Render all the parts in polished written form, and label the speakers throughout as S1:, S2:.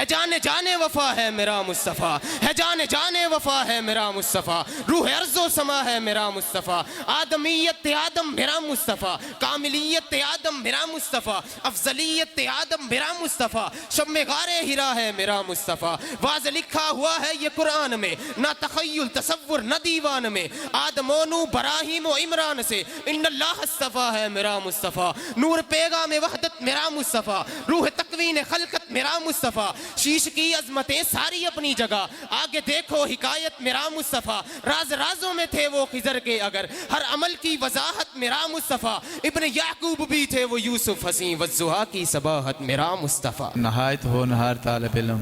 S1: ہے جانے جانے وفا ہے میرا مصطفیٰ، ہے جانے جانے وفا ہے میرا مصطفیٰ، روح ارض و سما ہے میرا مصطفیٰ، آدمیت آدم میرا مصطفیٰ، کاملیت آدم میرا مصطفیٰ، افضلیت آدم میرا مصطفیٰ، شب غار ہرا ہے میرا مصطفیٰ، واضح لکھا ہوا ہے یہ قرآن میں، نہ تخیل تصور نہ دیوان میں، آدم و نو براہیم و عمران سے ان اللہ اصطفیٰ ہے میرا مصطفیٰ، نور پیغام وحدت میرا مصطفیٰ، روح تکوین خلقت میرا مصطفیٰ، شیش کی عظمتیں ساری اپنی جگہ، آگے دیکھو حکایت میرا مصطفیٰ، راز رازوں میں تھے وہ خضر کے اگر، ہر عمل کی وضاحت میرا مصطفیٰ، ابن یعقوب بھی تھے وہ یوسف حسین والضحیٰ کی صباحت میرا مصطفیٰ۔
S2: نہایت ہونہار طالب علم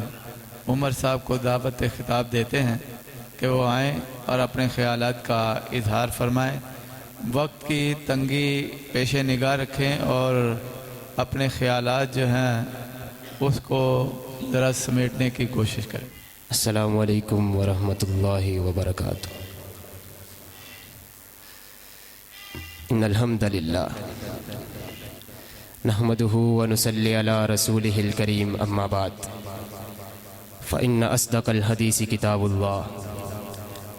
S2: عمر صاحب کو دعوت خطاب دیتے ہیں کہ وہ آئیں اور اپنے خیالات کا اظہار فرمائیں، وقت کی تنگی پیش نگاہ رکھیں اور اپنے خیالات جو ہیں اس کو ذرا سمیٹنے کی کوشش کریں۔
S1: السلام علیکم ورحمۃ اللہ وبرکاتہ۔ ان الحمد للہ نحمده ونصلی علی رسولہ الکریم، اما بعد فإن أصدق الحديث كتاب الله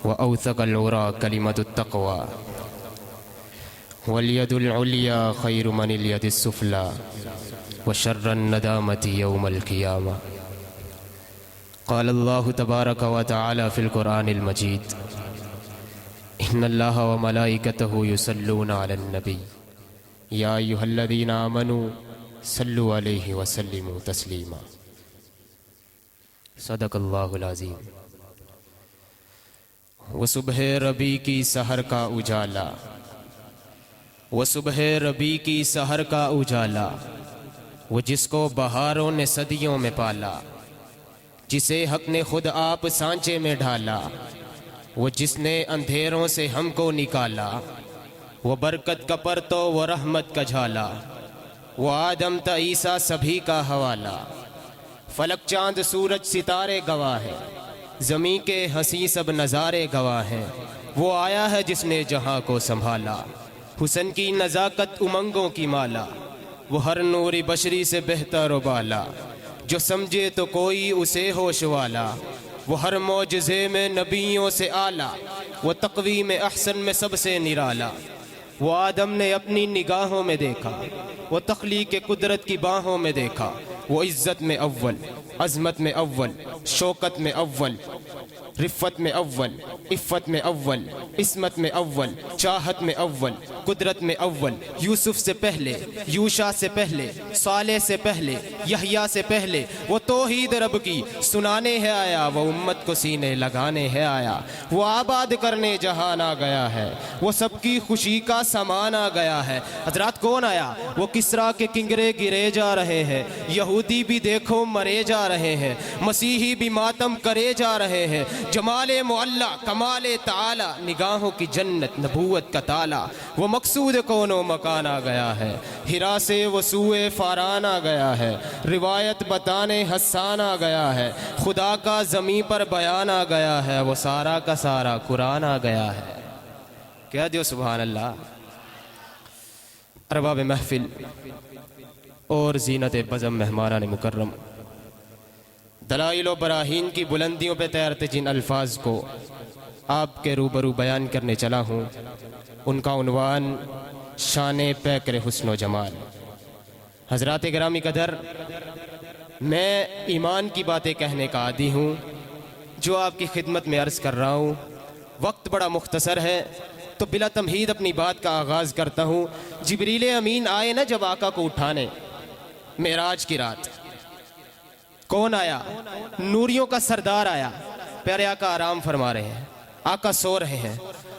S1: وأوثق العرى كلمة التقوى واليد العليا خير من اليد السفلى وشر الندامة يوم القيامة۔ قال الله تبارك وتعالى في القرآن المجيد: إن الله وملائكته يصلون على النبي يا أيها الذين آمنوا صلوا عليه وسلموا تسليما۔ صدق اللہ العظیم۔ وہ صبح ربی کی سحر کا اجالا، وہ صبح ربی کی سحر کا اجالا، وہ جس کو بہاروں نے صدیوں میں پالا، جسے حق نے خود آپ سانچے میں ڈھالا، وہ جس نے اندھیروں سے ہم کو نکالا، وہ برکت کا پرتو وہ رحمت کا جھالا، وہ آدم تا عیسیٰ سبھی کا حوالہ، فلک چاند سورج ستارے گواہ ہیں، زمین کے ہنسی سب نظارے گواہ ہیں، وہ آیا ہے جس نے جہاں کو سنبھالا، حسن کی نزاکت امنگوں کی مالا، وہ ہر نوری بشری سے بہتر و بالا، جو سمجھے تو کوئی اسے ہوش والا، وہ ہر معجزے میں نبیوں سے اعلیٰ، وہ تقویم احسن میں سب سے نرالا، وہ آدم نے اپنی نگاہوں میں دیکھا، وہ تخلیق قدرت کی باہوں میں دیکھا، وہ عزت میں اول، عظمت میں اول، شوکت میں اول، رفت میں اول، عفت میں اول، عصمت میں اول، چاہت میں اول، قدرت میں اول، یوسف سے پہلے، یوشا سے پہلے، صالح سے پہلے، یحییٰ سے پہلے، وہ توحید رب کی سنانے ہے آیا، وہ امت کو سینے لگانے ہے آیا، وہ آباد کرنے جہان آ گیا ہے، وہ سب کی خوشی کا سامان آ گیا ہے۔ حضرات کون آیا؟ وہ کسریٰ کے کنگرے گرے جا رہے ہیں، یہودی بھی دیکھو مرے جا رہے ہیں، مسیحی بھی ماتم کرے جا رہے ہیں، جمال معلی کمال تعالی، نگاہوں کی جنت نبوت کا تالا، وہ مقصود کون و مکان آ گیا ہے، ہرا سے وہ سوئے فاران آ گیا ہے، روایت بتانے حسان آ گیا ہے، خدا کا زمین پر بیان آ گیا ہے، وہ سارا کا سارا قرآن آ گیا ہے۔ کہہ دیو سبحان اللہ۔ ارباب محفل اور زینت بزم مہمانان مکرم، دلائل و براہین کی بلندیوں پہ تیرتے جن الفاظ کو آپ کے روبرو بیان کرنے چلا ہوں، ان کا عنوان شان پیکر حسن و جمال۔ حضرات گرامی قدر، میں ایمان کی باتیں کہنے کا عادی ہوں جو آپ کی خدمت میں عرض کر رہا ہوں۔ وقت بڑا مختصر ہے تو بلا تمہید اپنی بات کا آغاز کرتا ہوں۔ جبریل امین آئے نا جب آقا کو اٹھانے معراج کی رات، کون آیا؟ نوریوں کا سردار آیا۔ پیارے آقا آرام فرما رہے ہیں، آقا سو رہے ہیں،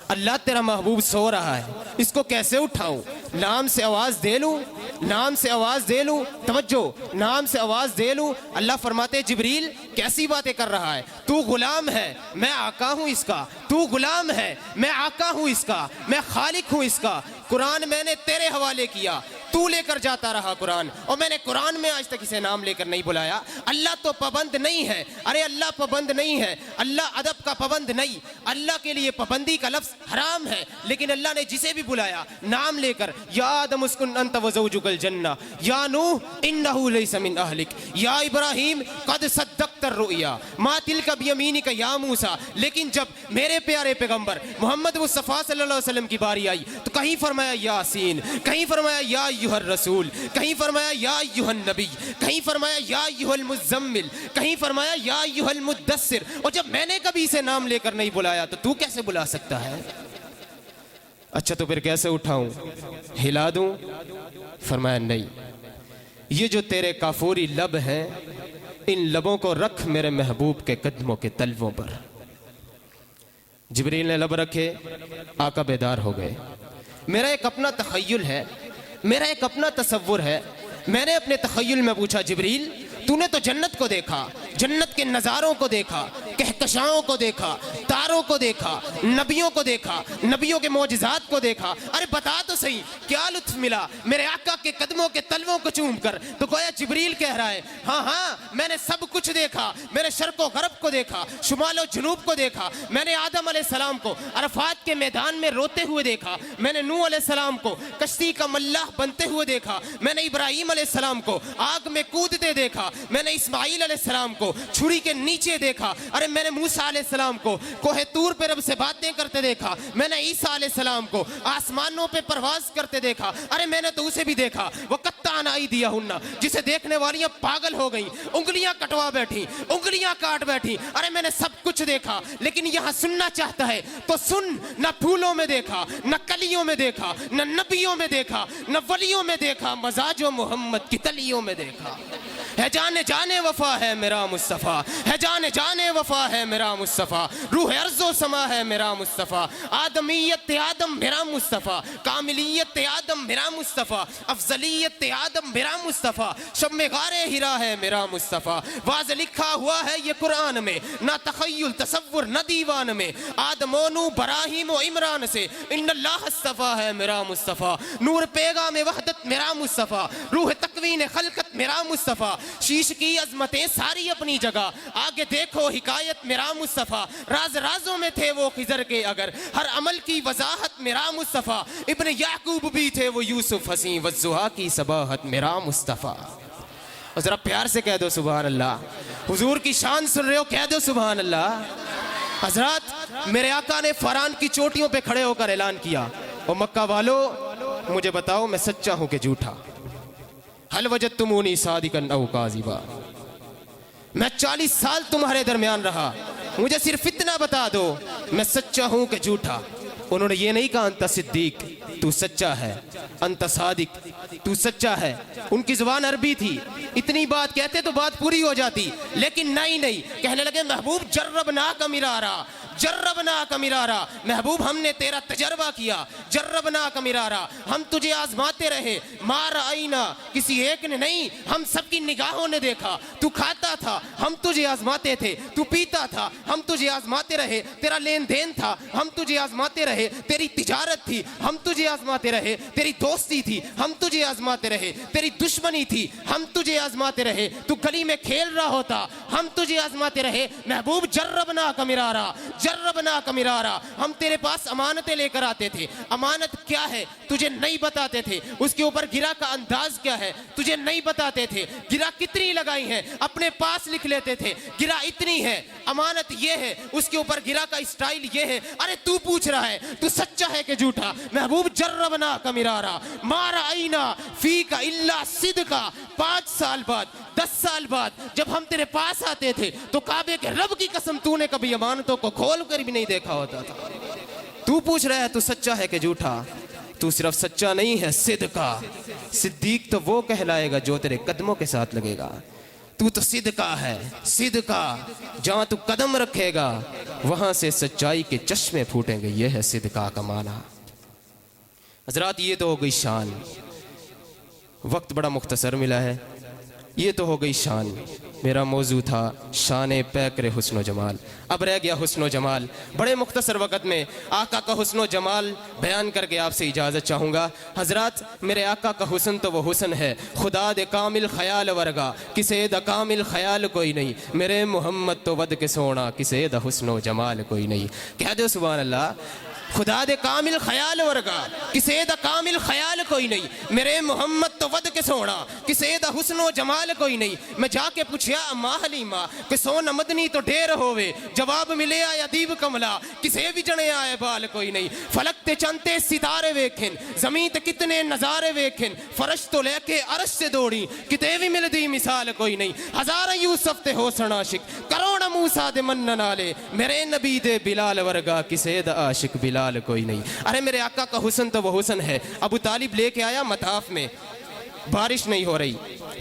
S1: اللہ تیرا محبوب سو رہا ہے، اس کو کیسے اٹھاؤں؟ نام سے آواز دے لوں، نام سے آواز دے لوں، توجہ، نام سے آواز دے لوں۔ اللہ فرماتے جبریل کیسی باتیں کر رہا ہے، تو غلام ہے میں آقا ہوں اس کا، تو غلام ہے میں آقا ہوں اس کا، میں خالق ہوں اس کا، قرآن میں نے تیرے حوالے کیا، تو لے کر جاتا رہا قرآن، اور میں نے قرآن میں آج تک اسے نام لے کر نہیں بلایا۔ اللہ تو پابند نہیں ہے، ارے اللہ پابند نہیں ہے، اللہ ادب کا پابند نہیں، اللہ کے لیے پابندی کا لفظ حرام ہے، لیکن اللہ نے جسے بھی بلایا نام لے کر، یا آدم اسکن انت وزوجک الجنہ، یا نوح انہ لیس من اہلک، یا ابراہیم قد صدقت الرؤیا، ما تلک بیمینک یا موسیٰ۔ لیکن جب میرے پیارے پیغمبر محمد مصطفیٰ صلی اللہ علیہ وسلم کی باری آئی تو کہیں فرمایا یاسین، کہیں فرمایا یا ایھا الرسول، کہیں فرمایا یا ایھا النبی، کہیں فرمایا یا ایھا المزمل، کہیں فرمایا یا ایھا المدثر۔ اور جب میں نے کبھی اسے نام لے کر نہیں بلایا تو کیسے بلا سکتا ہے؟ اچھا تو پھر کیسے اٹھاؤں؟ ہلا دوں؟ فرمایا نہیں، یہ جو تیرے کافوری لب ہیں ان لبوں کو رکھ میرے محبوب کے قدموں کے تلووں پر۔ جبریل نے لب رکھے، آقا بیدار ہو گئے۔ میرا ایک اپنا تخیل ہے، میرا ایک اپنا تصور ہے، میں نے اپنے تخیل میں پوچھا جبریل تو نے تو جنت کو دیکھا، جنت کے نظاروں کو دیکھا، کہکشاؤں کو دیکھا، تاروں کو دیکھا، نبیوں کو دیکھا، نبیوں کے معجزات کو دیکھا، ارے بتا تو صحیح کیا لطف ملا میرے آقا کے قدموں کے تلووں کو چوم کر؟ تو گویا جبریل کہہ رہا ہے ہاں ہاں میں نے سب کچھ دیکھا، میں نے شرق و غرب کو دیکھا، شمال و جنوب کو دیکھا، میں نے آدم علیہ السلام کو عرفات کے میدان میں روتے ہوئے دیکھا، میں نے نوح علیہ السلام کو کشتی کا ملاح بنتے ہوئے دیکھا، میں نے ابراہیم علیہ السلام کو آگ میں کودتے دیکھا، میں نے اسماعیل علیہ السلام کو چھری کے نیچے دیکھا، ارے میں نے موسیٰ علیہ السلام کو کوہ طور پہ رب سے باتیں کرتے دیکھا، میں نے عیسیٰ علیہ السلام کو آسمانوں پہ پرواز کرتے دیکھا، ارے میں نے تو اسے بھی دیکھا وَقَطَّعْنَا أَيْدِيَهُنَّ، جسے دیکھنے والیاں پاگل ہو گئیں، انگلیاں کٹوا بیٹھی، انگلیاں کاٹ بیٹھی، ارے میں نے سب کچھ دیکھا، لیکن یہاں سننا چاہتا ہے تو سن، نہ پھولوں میں دیکھا، نہ کلیوں میں دیکھا، نہ نبیوں میں دیکھا، نہ ولیوں میں دیکھا، مزاج و محمد کی تلیوں میں دیکھا۔ ہے جانے جانے وفا ہے میرا مصطفیٰ، ہے جانے جانے وفا ہے میرا مصطفیٰ، روح ارض و سما ہے میرا مصطفیٰ، آدمیت آدم میرا مصطفیٰ، کاملیت آدم میرا مصطفیٰ، افضلیت آدم میرا مصطفیٰ، شب میں غار ہرا ہے میرا مصطفیٰ، واضح لکھا ہوا ہے یہ قرآن میں، نہ تخیل تصور نہ دیوان میں، آدم و نوح براہیم و عمران سے ان اللہ اصطفیٰ ہے میرا مصطفیٰ، نور پیغام وحدت میرا مصطفیٰ، روح تکوین خلقت میرا مصطفیٰ، شیش کی عظمتیں ساری اپنی جگہ، آگے دیکھو حکایت میرا مصطفیٰ، راز رازوں میں تھے وہ خضر کے اگر، ہر عمل کی وضاحت میرا مصطفیٰ، ابن یعقوب بھی تھے وہ یوسف حسین، والضحیٰ کی صباحت میرا مصطفیٰ۔ اور ذرا پیار سے کہہ دو سبحان اللہ، حضور کی شان سن رہے ہو کہہ دو سبحان اللہ۔ حضرات میرے آقا نے فران کی چوٹیوں پہ کھڑے ہو کر اعلان کیا، اور مکہ والو مجھے بتاؤ میں سچا ہوں کہ جھوٹا؟ حل وجدتمونی صادقا او کاذبا، میں 40 سال تمہارے درمیان رہا، مجھے صرف اتنا بتا دو میں سچا ہوں کہ جھوٹا؟ انہوں نے یہ نہیں کہا انت صدیق تو سچا ہے، انت صادق تو سچا ہے، ان کی زبان عربی تھی، اتنی بات کہتے تو بات پوری ہو جاتی، لیکن نہیں کہنے لگے محبوب جربناک مرارا، جربناک مرارا، محبوب ہم نے تیرا تجربہ کیا، جربناک مرارا، ہم تجھے آزماتے رہے، ما رأینا، کسی ایک نے نہیں، ہم سب کی نگاہوں نے دیکھا، تو کھاتا تھا ہم تجھے آزماتے تھے، تو پیتا تھا ہم تجھے آزماتے رہے، تیرا لین دین تھا ہم تجھے آزماتے رہے، تیری تجارت تھی ہم تجھے آزماتے رہے، تیری دوستی تھی ہم تجھے آزماتے رہے، تیری دشمنی تھی ہم تجھے آزماتے رہے، تو گلی میں کھیل رہا ہوتا ہم تجھے آزماتے رہے، محبوب جربناک مرارا، جربناک مرارا، ہم تیرے پاس امانتیں لے کر آتے تھے، امانت کیا ہے تجھے نہیں بتاتے تھے، اس کے اوپر گرہ کا انداز کیا ہے تجھے نہیں بتاتے تھے، گرہ کتنی لگائی ہیں اپنے پاس لکھ لیتے تھے، گرہ اتنی ہے، امانت یہ ہے، اس کے اوپر گرہ کا اسٹائل یہ ہے، ارے تو پوچھ رہا ہے تو سچا ہے کہ جھوٹا؟ محبوب جربناک مرارا ما رأینا فیک الا صدقا، 5 سال بعد 10 سال بعد جب ہم تیرے پاس آتے تھے تو کعبے کے رب کی قسم تو نے کبھی امانتوں کو کھول کر بھی نہیں دیکھا ہوتا تھا، تو پوچھ رہا ہے تو سچا ہے کہ جھوٹا؟ تو صرف سچا نہیں ہے صدقہ، صدیق تو وہ کہلائے گا جو تیرے قدموں کے ساتھ لگے گا، تو صدقہ ہے، صدقہ جہاں تو قدم رکھے گا وہاں سے سچائی کے چشمے پھوٹیں گے، یہ ہے صدقہ کا معنی۔ حضرات یہ تو ہو گئی شان، وقت بڑا مختصر ملا ہے، یہ تو ہو گئی شان. میرا موضوع تھا شان پیکر حسن و جمال. اب رہ گیا حسن و جمال. بڑے مختصر وقت میں آقا کا حسن و جمال بیان کر کے آپ سے اجازت چاہوں گا. حضرات میرے آقا کا حسن تو وہ حسن ہے خدا دے کامل خیال ورگا کسے دا کامل خیال کوئی نہیں. میرے محمد تو ود کے سونا کسے دا حسن و جمال کوئی نہیں. کہہ دو سبحان اللہ. خدا دے کامل خیال ورگا کسے دا کامل خیال کوئی نہیں. میرے محمد تو ود کے سونا کسے دا حسن و جمال کوئی نہیں. میں جا کے پوچھیا اما حلیمہ کہ سونا مدنی تو ڈھیر ہووے. جواب ملے آیا دیو کملا کسے بھی جنے آئے بال کوئی نہیں. فلک تے چنتے ستارے ویکھن زمین تے کتنے نظارے ویکھن فرش تو لے کے عرش سے دوڑی کتے بھی مل دی مثال کوئی نہیں. ہزار یوسف تے حسن عاشق کروڑ موسیٰ دے منن والے میرے نبی دے بلال ورگا کسے دا عاشق بلال کوئی نہیں. ارے میرے آقا کا حسن تو وہ حسن ہے. ابو طالب لے کے آیا مطاف میں, بارش نہیں ہو رہی.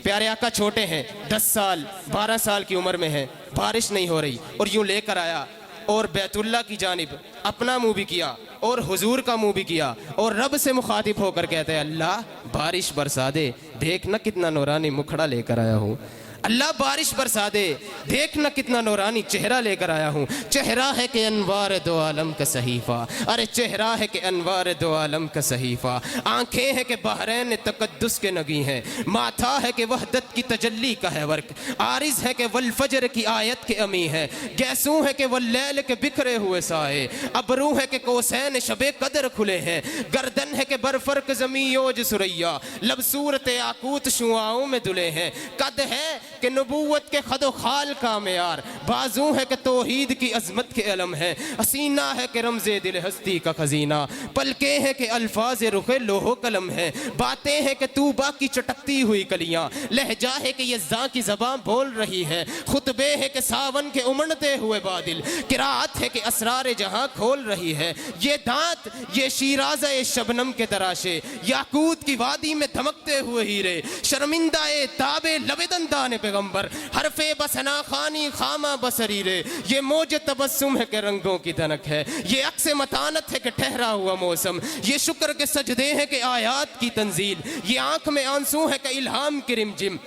S1: پیارے آقا چھوٹے ہیں, 10 سال 12 سال کی عمر میں ہیں, بارش نہیں ہو رہی اور یوں لے کر آیا اور بیت اللہ کی جانب اپنا منہ بھی کیا اور حضور کا منہ بھی کیا اور رب سے مخاطب ہو کر کہتے ہیں اللہ بارش برسا دے, دیکھنا کتنا نورانی مکھڑا لے کر آیا ہوں. اللہ بارش برسا دے, دیکھنا کتنا نورانی چہرہ لے کر آیا ہوں. چہرہ ہے کہ انوار دو عالم کا صحیفہ, ارے چہرہ ہے کہ انوار دو عالم کا صحیفہ. آنکھیں ہیں کہ بحرین تقدس کے نگی ہیں, ماتھا ہے کہ وحدت کی تجلی کا ہے ورق, عارض ہے کہ والفجر کی آیت کے امی ہے, گیسوں ہے کہ واللیل کے بکھرے ہوئے سائے, ابرو ہے کہ کوسین شب قدر کھلے ہیں, گردن ہے کہ برفرق زمین یوج سریا, لب صورت آکوت شعاؤں میں دلے ہیں, قد ہے کہ نبوت کے خد و خال کا معیار, بازو ہے کہ توحید کی عظمت کے علم ہے, حسینہ ہے کہ رمز دل ہستی کا خزینہ, پلکیں ہیں کہ الفاظ رخ لوح و قلم ہے, باتیں ہیں کہ توبہ کی چٹکتی ہوئی کلیاں, لہجہ ہے کہ یزاں کی زبان بول رہی ہے, خطبے ہے کہ ساون کے امڑتے ہوئے بادل, قرات ہے کہ اسرار جہاں کھول رہی ہے, یہ دانت یہ شیرازہ شبنم کے تراشے, یاقوت کی وادی میں دھمکتے ہوئے ہیرے, شرمندہ تاب لب دندان پیغمبر, حرف بسنا خانی خامہ بصریرے, یہ موج تبسم ہے کہ رنگوں کی دھنک ہے, یہ عکس متانت ہے کہ ٹھہرا ہوا موسم, یہ شکر کے سجدے ہیں کہ آیات کی تنزیل, یہ آنکھ میں آنسو ہے کہ الہام کی رمجم.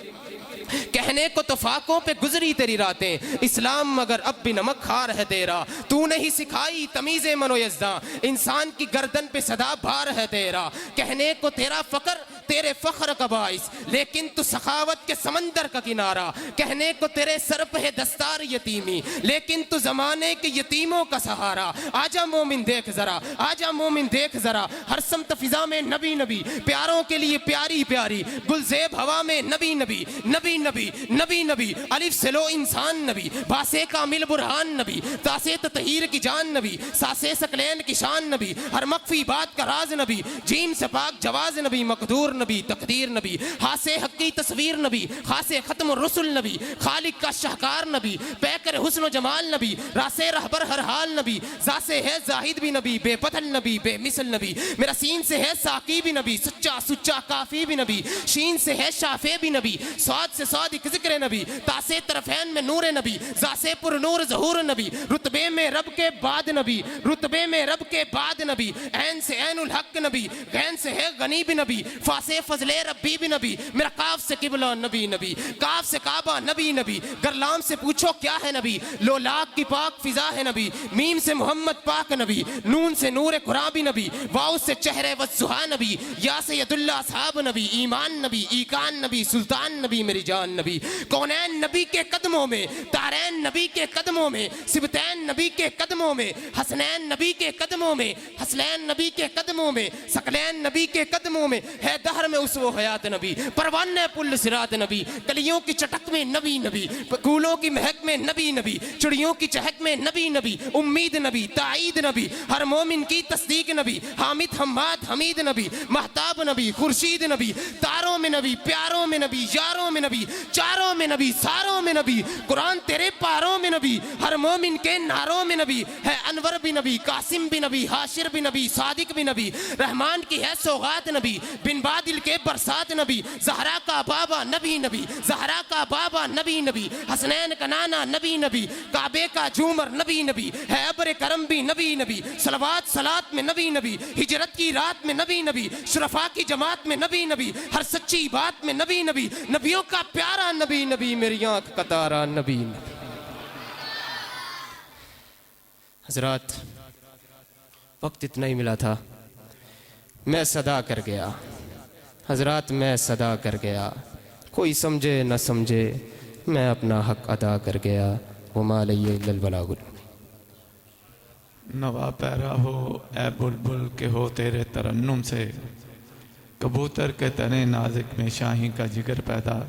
S1: کہنے کو تو فاقوں پہ گزری تیری راتیں, اسلام مگر اب بھی نمک کھا ہے تیرا, تو نہیں سکھائی تمیز من و یزداں, انسان کی گردن پہ صدا بھار ہے تیرا. کہنے کو تیرا فقر تیرے فخر کا باعث, لیکن تو سخاوت کے سمندر کا کنارہ, کہنے کو تیرے سر پہ ہے دستار یتیمی, لیکن تو زمانے کے یتیموں کا سہارا. آجا مومن دیکھ ذرا, آجا مومن دیکھ ذرا, ہر سمت فضا میں نبی نبی, پیاروں کے لیے پیاری پیاری, گلزیب ہوا میں نبی نبی نبی نبی نبی نبی, الف سے لو انسان نبی, باسے کامل برہان نبی, تاسے تطہیر کی جان نبی, ساسے سکلین کی شان نبی, ہر مخفی بات کا راز نبی, جیم سے پاک جواز نبی, مقدور نبی تقدیر نبی, خاصے حق کی تصویر نبی, خاصے ختم الرسل نبی, خالق کا شاہکار نبی, پیکر حسن و جمال نبی, راسے رہبر ہر حال نبی, ذاسے ہے زاہد بھی نبی, بے بدل نبی, بے مثل نبی, میرا سین سے ہے ساقی بھی نبی, سچا سچا کافی بھی نبی, شین سے ہے شافع بھی نبی, سعاد سے صادق ذکر نبی, تاسے طرفین میں نور نبی, ذاسے پر نور ظہور نبی, رتبے میں رب کے بعد نبی, رتبے میں رب کے بعد نبی, عین سے عین الحق نبی, غین سے ہے غنی بھی نبی, فاسے فضل ربی بھی نبی, میرا کاف سے قبلہ نبی نبی, کاف سے کعبہ نبی نبی, گر لام سے پوچھو کیا ہے نبی, لو لاک کی پاک فضا ہے نبی, میم سے محمد پاک نبی, نون سے نور قرآن بھی نبی, واؤ سے چہرے والضحیٰ نبی, یا سے ید اللہ اصحاب نبی, ایمان نبی, ایقان نبی, سلطان نبی, میری جان نبی, کونین نبی کے قدموں میں, تارین نبی کے قدموں میں, سبتین نبی کے قدموں میں, حسنین نبی کے قدموں میں, حسلین نبی کے قدموں میں, سکلین نبی کے قدموں میں, ہے دہر میں اس و حیات نبی, پروان پل صراط نبی, کلیوں کی چٹک میں نبی نبی, پھولوں کی مہک میں نبی نبی, چڑیوں کی چہک میں نبی نبی, امید نبی, تائید نبی, ہر مومن کی تصدیق نبی, حامد حماد حمید نبی, مہتاب نبی, خورشید نبی, تاروں میں نبی, پیاروں میں نبی, یاروں میں نبی, چاروں میں نبی, ساروں میں نبی, قرآن تیرے پاروں میں نبی, ہر مومن کے ناروں میں نبی, ہے انور بھی نبی, قاسم بھی نبی, حاشر بھی نبی, صادق بھی نبی, رحمان کی ہے سوغات نبی, بن باد عادل کے برسات نبی، زہرا کا بابا نبی نبی، زہرا کا بابا نبی نبی، حسنین کا نانا نبی نبی، کعبے کا جھومر نبی نبی، ہے ابر کرم بھی نبی نبی، صلوات صلات میں نبی نبی، ہجرت کی رات میں نبی نبی، شرفا کی جماعت میں نبی نبی، ہر سچی بات میں نبی نبی، نبیوں کا پیارا نبی نبی، میری آنکھ کا تارا نبی نبی۔ حضرات وقت اتنا ہی ملا تھا، میں صدا کر گیا، حضرات میں صدا کر گیا، کوئی سمجھے نہ سمجھے میں اپنا حق ادا کر گیا، وما علیہ الا البلاغ المبین۔
S2: نوا پیرا ہو اے بلبل کہ ہو تیرے ترنم سے، کبوتر کے تنے نازک میں شاہی کا جگر پیدا،